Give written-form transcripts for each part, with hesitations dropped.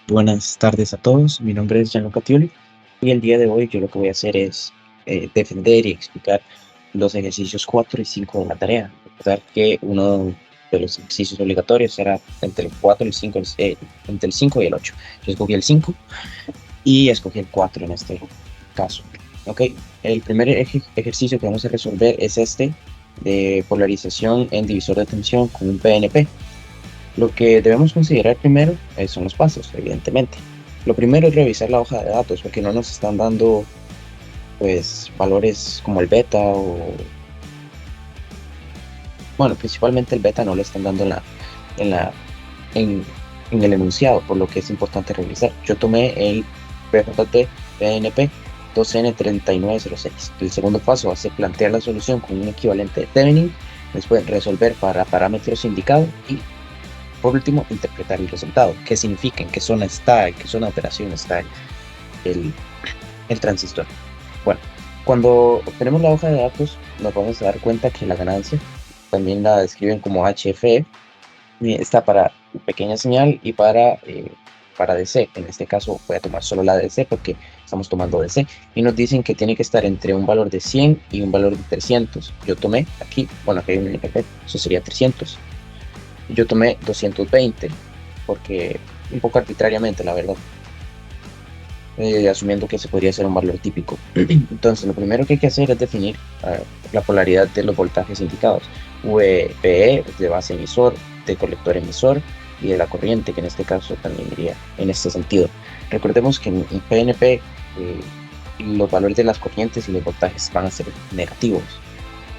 Buenas tardes a todos, mi nombre es Gianluca Tioli y el día de hoy yo lo que voy a hacer es defender y explicar los ejercicios 4 y 5 de la tarea. Recordar que uno de los ejercicios obligatorios era entre el 4 y el 5, entre el 5 y el 8. Yo escogí el 5 y escogí el 4 en este caso. Ok, el primer ejercicio que vamos a resolver es este de polarización en divisor de tensión con un PNP. Lo que debemos considerar primero son los pasos, evidentemente. Lo primero es revisar la hoja de datos, porque no nos están dando pues valores como el beta o, bueno, principalmente el beta no lo están dando en, la, en, en el enunciado, por lo que es importante revisar. Yo tomé el PJT PNP 2N3906. El segundo paso va a ser plantear la solución con un equivalente de Thevenin, después resolver para parámetros indicados y por último, interpretar el resultado. ¿Qué significa? ¿En qué zona está? ¿En qué zona de operación está el, el transistor? Bueno, cuando obtenemos la hoja de datos, nos vamos a dar cuenta que la ganancia, también la describen como HFE, está para pequeña señal y para DC. En este caso voy a tomar solo la DC porque estamos tomando DC. Y nos dicen que tiene que estar entre un valor de 100 y un valor de 300. Yo tomé aquí, bueno, aquí hay un NPP, eso sería 300. Yo tomé 220 porque un poco arbitrariamente, la verdad, asumiendo que se podría ser un valor típico. Entonces, lo primero que hay que hacer es definir la polaridad de los voltajes indicados. VPE de base emisor, de colector emisor y de la corriente, que en este caso también iría en este sentido. Recordemos que en PNP los valores de las corrientes y los voltajes van a ser negativos.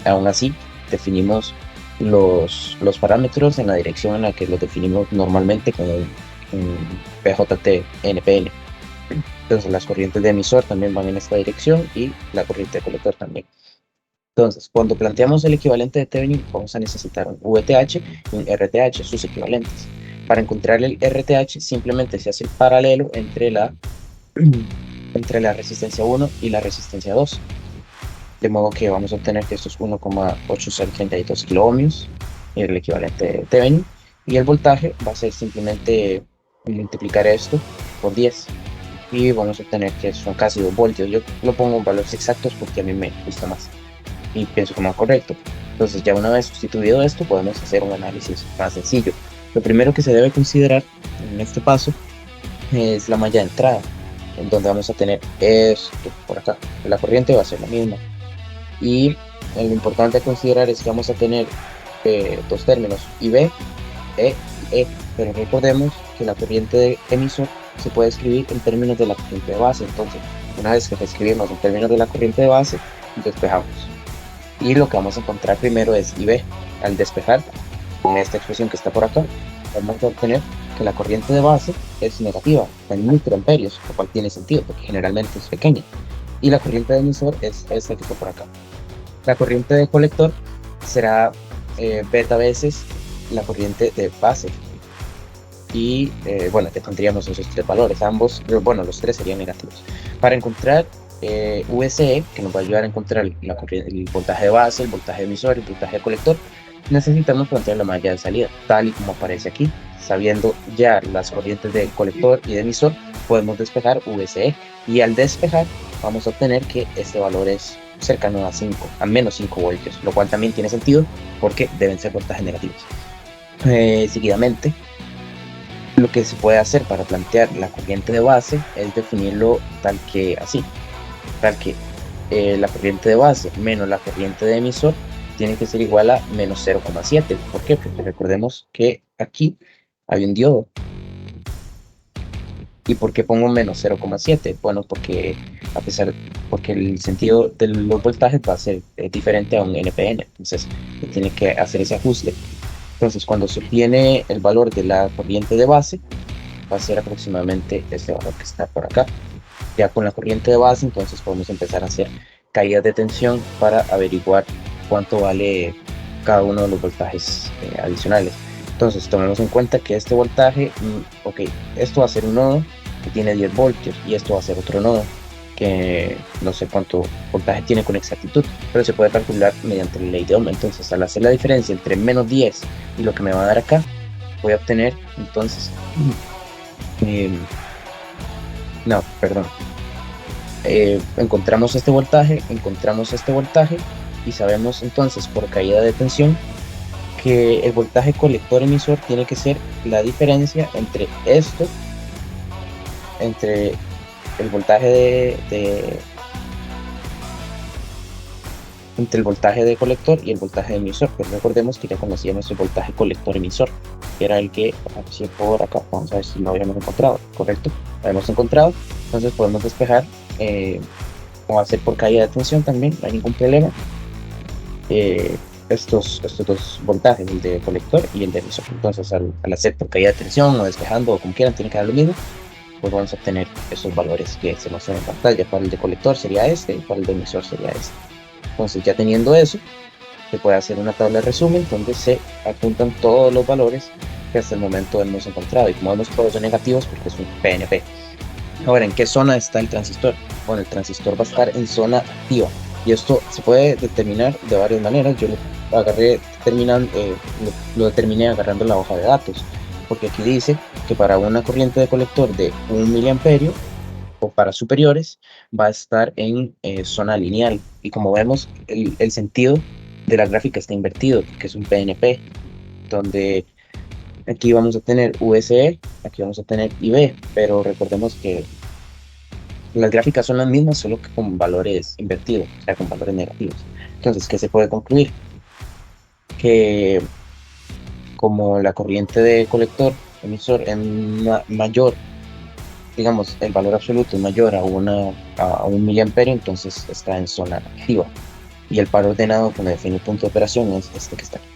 Aún así, definimos los parámetros en la dirección en la que los definimos normalmente con un PJT NPN. Entonces las corrientes de emisor también van en esta dirección y la corriente de colector también. Entonces, cuando planteamos el equivalente de Thevenin, vamos a necesitar un VTH y un RTH, sus equivalentes. Para encontrar el RTH, simplemente se hace el paralelo entre entre la resistencia 1 y la resistencia 2. De modo que vamos a obtener que esto es 1,832 kiloohmios, el equivalente de Thevenin, y el voltaje va a ser simplemente multiplicar esto por 10 y vamos a obtener que son casi 2 voltios. Yo lo pongo en valores exactos porque a mí me gusta más y pienso que más correcto. Entonces, ya una vez sustituido esto, podemos hacer un análisis más sencillo. Lo primero que se debe considerar en este paso es la malla de entrada, en donde vamos a tener esto por acá. La corriente va a ser la misma. Y lo importante a considerar es que vamos a tener dos términos, IB, E y E. Pero recordemos que la corriente de emisor se puede escribir en términos de la corriente de base. Entonces, una vez que la escribimos en términos de la corriente de base, despejamos. Y lo que vamos a encontrar primero es IB. Al despejar, con esta expresión que está por acá, vamos a obtener que la corriente de base es negativa, en microamperios, lo cual tiene sentido porque generalmente es pequeña. Y la corriente de emisor es esta que está por acá. La corriente de colector será beta veces la corriente de base. Y bueno, ya tendríamos esos tres valores, ambos, bueno, los tres serían negativos. Para encontrar VCE, que nos va a ayudar a encontrar el voltaje de base, el voltaje emisor, el voltaje de colector, necesitamos plantear la malla de salida, tal y como aparece aquí. Sabiendo ya las corrientes de colector y de emisor, podemos despejar VCE. Y al despejar, vamos a obtener que este valor es cercano a 5, a menos 5 voltios, lo cual también tiene sentido porque deben ser voltajes negativos. Seguidamente, lo que se puede hacer para plantear la corriente de base es definirlo tal que así, tal que la corriente de base menos la corriente de emisor tiene que ser igual a menos 0,7. ¿Por qué? Porque recordemos que aquí hay un diodo. ¿Y por qué pongo menos 0,7? Bueno, porque porque el sentido de los voltajes va a ser diferente a un NPN, entonces se tiene que hacer ese ajuste. Entonces, cuando se obtiene el valor de la corriente de base, va a ser aproximadamente este valor que está por acá. Ya con la corriente de base, entonces podemos empezar a hacer caídas de tensión para averiguar cuánto vale cada uno de los voltajes adicionales. Entonces, tomemos en cuenta que este voltaje, ok, esto va a ser un nodo que tiene 10 voltios y esto va a ser otro nodo que no sé cuánto voltaje tiene con exactitud, pero se puede calcular mediante la ley de Ohm. Entonces, al hacer la diferencia entre menos 10 y lo que me va a dar acá, voy a obtener entonces em, no, perdón, encontramos este voltaje y sabemos entonces por caída de tensión que el voltaje colector emisor tiene que ser la diferencia entre el voltaje entre el voltaje de colector y el voltaje de emisor. Pero recordemos que ya conocíamos el voltaje colector emisor, que era el que aparecía por acá. Vamos a ver si lo habíamos encontrado, ¿correcto? Lo habíamos encontrado, entonces podemos despejar, o hacer por caída de tensión también, no hay ningún problema. Estos dos voltajes, el de colector y el de emisor. Entonces, al hacer por caída de tensión o despejando o como quieran, tiene que dar lo mismo, pues vamos a obtener esos valores que se muestran en pantalla. Para el de colector sería este y para el de emisor sería este. Entonces, ya teniendo eso, se puede hacer una tabla de resumen donde se apuntan todos los valores que hasta el momento hemos encontrado, y como vemos todos son negativos porque es un PNP. Ahora, ¿en qué zona está el transistor? Bueno, el transistor va a estar en zona activa, y esto se puede determinar de varias maneras. Yo lo determiné agarrando la hoja de datos, porque aquí dice que para una corriente de colector de 1 miliamperio o para superiores va a estar en zona lineal, y como vemos el sentido de la gráfica está invertido, que es un PNP, donde aquí vamos a tener VSE, aquí vamos a tener IB, pero recordemos que las gráficas son las mismas, solo que con valores invertidos, o sea, con valores negativos. Entonces, ¿qué se puede concluir? Que como la corriente de colector emisor es mayor, digamos, el valor absoluto es mayor a 1 miliamperio, entonces está en zona activa. Y el par ordenado que me define el punto de operación es este que está aquí.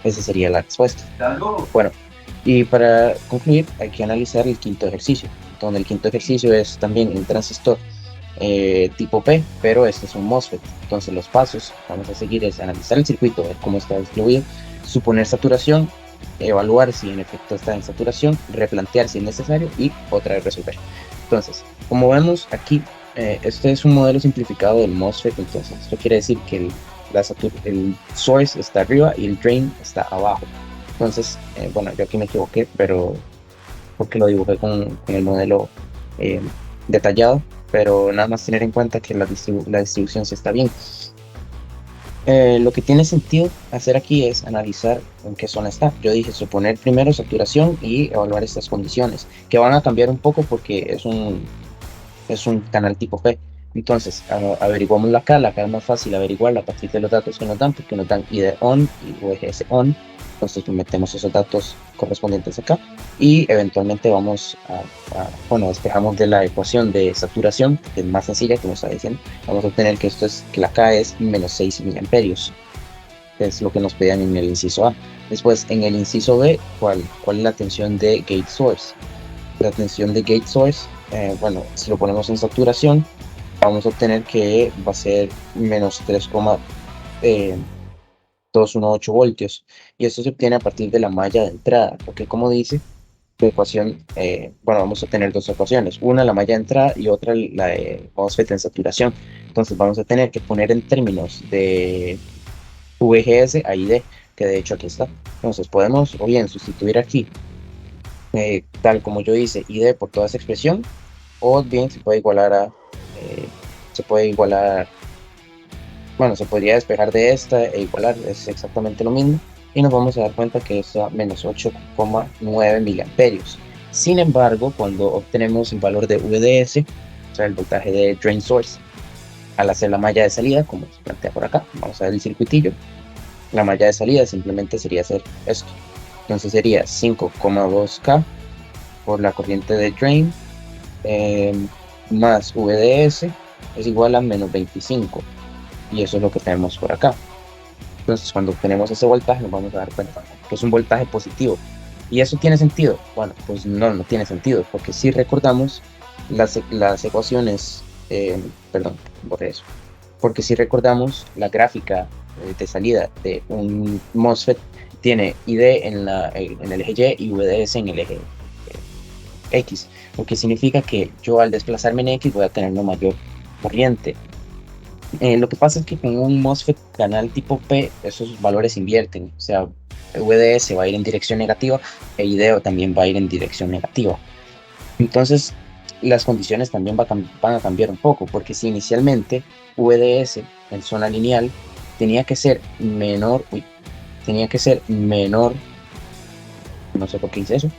Esa sería la respuesta. Bueno, y para concluir, hay que analizar el quinto ejercicio, donde el quinto ejercicio es también un transistor tipo P, pero este es un MOSFET. Entonces los pasos vamos a seguir es analizar el circuito, ver cómo está distribuido, suponer saturación, evaluar si en efecto está en saturación, replantear si es necesario y otra vez resolver. Entonces, como vemos aquí, este es un modelo simplificado del MOSFET. Entonces esto quiere decir que el source está arriba y el drain está abajo. Entonces, bueno, yo aquí me equivoqué, pero porque lo dibujé con el modelo eh, detallado, pero nada más tener en cuenta que la distribución sí está bien. Lo que tiene sentido hacer aquí es analizar en qué zona está. Yo dije suponer primero saturación y evaluar estas condiciones, que van a cambiar un poco porque es un canal tipo P. Entonces, averiguamos la K es más fácil averiguarla a partir de los datos que nos dan, porque nos dan ID on y VGS on. Entonces metemos esos datos correspondientes acá y eventualmente bueno, despejamos de la ecuación de saturación, que es más sencilla, como está diciendo. Vamos a obtener que que la K es menos 6 miliamperios, que es lo que nos pedían en el inciso A. Después, en el inciso B, ¿cuál es la tensión de gate source? La tensión de gate source, bueno, si lo ponemos en saturación, vamos a obtener que va a ser menos 3,218 voltios, y esto se obtiene a partir de la malla de entrada, porque como dice la ecuación, bueno, vamos a tener dos ecuaciones, una la malla de entrada y otra la de MOSFET en saturación. Entonces vamos a tener que poner en términos de VGS a ID, que de hecho aquí está. Entonces podemos o bien sustituir aquí, tal como yo hice, ID por toda esa expresión, o bien se puede igualar, bueno, se podría despejar de esta e igualar, es exactamente lo mismo, y nos vamos a dar cuenta que es a menos 8,9 miliamperios. Sin embargo, cuando obtenemos el valor de VDS, o sea, el voltaje de drain source, al hacer la malla de salida, como se plantea por acá, vamos a ver el circuitillo, la malla de salida simplemente sería hacer esto. Entonces sería 5,2K por la corriente de drain, más VDS es igual a menos 25, y eso es lo que tenemos por acá. Entonces, cuando obtenemos ese voltaje, nos vamos a dar cuenta que es un voltaje positivo. ¿Y eso tiene sentido? Bueno, pues no tiene sentido, porque si recordamos las ecuaciones, perdón, borré eso, porque si recordamos la gráfica de salida de un MOSFET, tiene ID en el eje Y y VDS en el eje X, lo que significa que yo al desplazarme en X voy a tener una mayor corriente. Lo que pasa es que con un MOSFET canal tipo P, esos valores invierten, o sea, VDS va a ir en dirección negativa e IDEO también va a ir en dirección negativa. Entonces, las condiciones también van a cambiar un poco, porque si inicialmente VDS en zona lineal tenía que ser menor, tenía que ser menor, no sé por qué hice eso,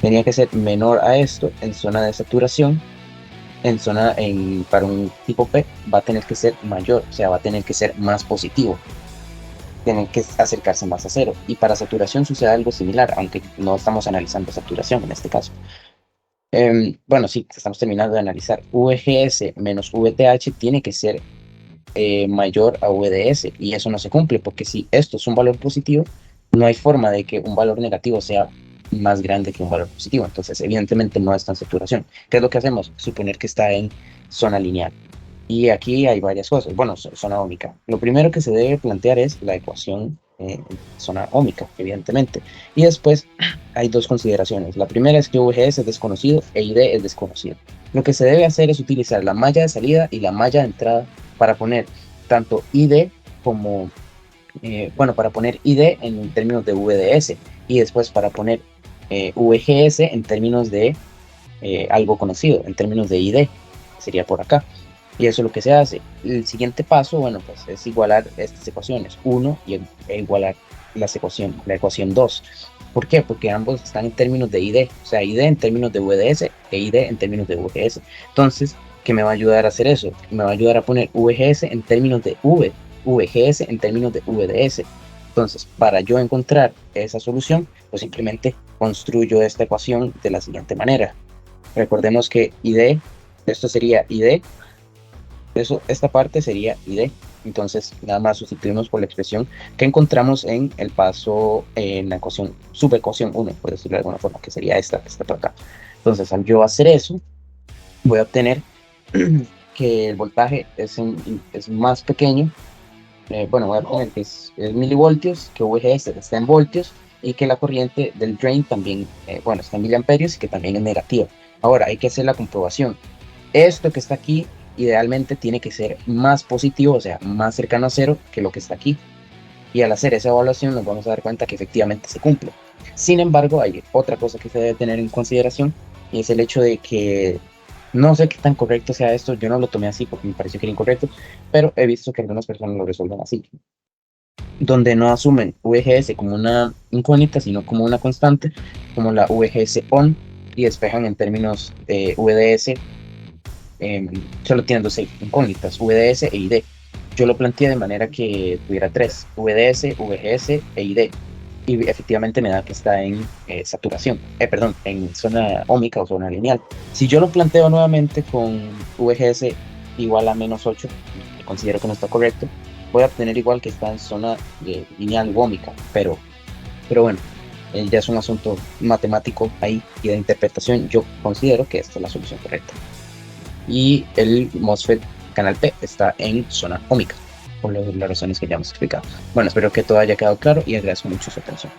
tenía que ser menor a esto en zona de saturación, para un tipo P va a tener que ser mayor, o sea, va a tener que ser más positivo, tienen que acercarse más a cero. Y para saturación sucede algo similar, aunque no estamos analizando saturación en este caso. Bueno, sí, estamos terminando de analizar. VGS menos VTH tiene que ser mayor a VDS y eso no se cumple porque si esto es un valor positivo, no hay forma de que un valor negativo sea más grande que un valor positivo. Entonces, evidentemente no está en saturación. ¿Qué es lo que hacemos? Suponer que está en zona lineal. Y aquí hay varias cosas. Bueno, zona ómica. Lo primero que se debe plantear es la ecuación zona ómica, evidentemente. Y después hay dos consideraciones. La primera es que VGS es desconocido e ID es desconocido. Lo que se debe hacer es utilizar la malla de salida y la malla de entrada para poner tanto ID como, bueno, para poner ID en términos de VDS y después para poner VGS en términos de algo conocido, en términos de ID, sería por acá. Y eso es lo que se hace. El siguiente paso, bueno, pues es igualar estas ecuaciones, 1 e igualar la ecuación 2. ¿Por qué? Porque ambos están en términos de ID, o sea, ID en términos de VDS e ID en términos de VGS. Entonces, ¿qué me va a ayudar a hacer eso? Me va a ayudar a poner VGS en términos de VGS en términos de VDS. Entonces, para yo encontrar esa solución, pues simplemente construyo esta ecuación de la siguiente manera. Recordemos que ID, esto sería ID, esta parte sería ID. Entonces, nada más sustituimos por la expresión que encontramos en el paso, en la ecuación, subecuación 1, por decirlo de alguna forma, que sería esta que está por acá. Entonces, al yo hacer eso, voy a obtener que el voltaje es más pequeño. Bueno, voy a poner que es milivoltios, que VGS está en voltios y que la corriente del drain también, bueno, está en miliamperios y que también es negativa. Ahora, hay que hacer la comprobación. Esto que está aquí idealmente tiene que ser más positivo, o sea, más cercano a cero que lo que está aquí. Y al hacer esa evaluación nos vamos a dar cuenta que efectivamente se cumple. Sin embargo, hay otra cosa que se debe tener en consideración y es el hecho de que no sé qué tan correcto sea esto, yo no lo tomé así porque me pareció que era incorrecto, pero he visto que algunas personas lo resuelven así, donde no asumen VGS como una incógnita, sino como una constante, como la VGS on, y despejan en términos de VDS. Solo tienen dos incógnitas, VDS e ID. Yo lo planteé de manera que tuviera tres, VDS, VGS e ID. Y efectivamente me da que está en saturación, perdón, en zona ómica o zona lineal. Si yo lo planteo nuevamente con VGS igual a -8, que considero que no está correcto, voy a obtener igual que está en zona lineal u ómica, pero bueno, ya es un asunto matemático ahí y de interpretación. Yo considero que esta es la solución correcta y el MOSFET canal P está en zona ómica, por las razones que ya hemos explicado. Bueno, espero que todo haya quedado claro y agradezco mucho su atención.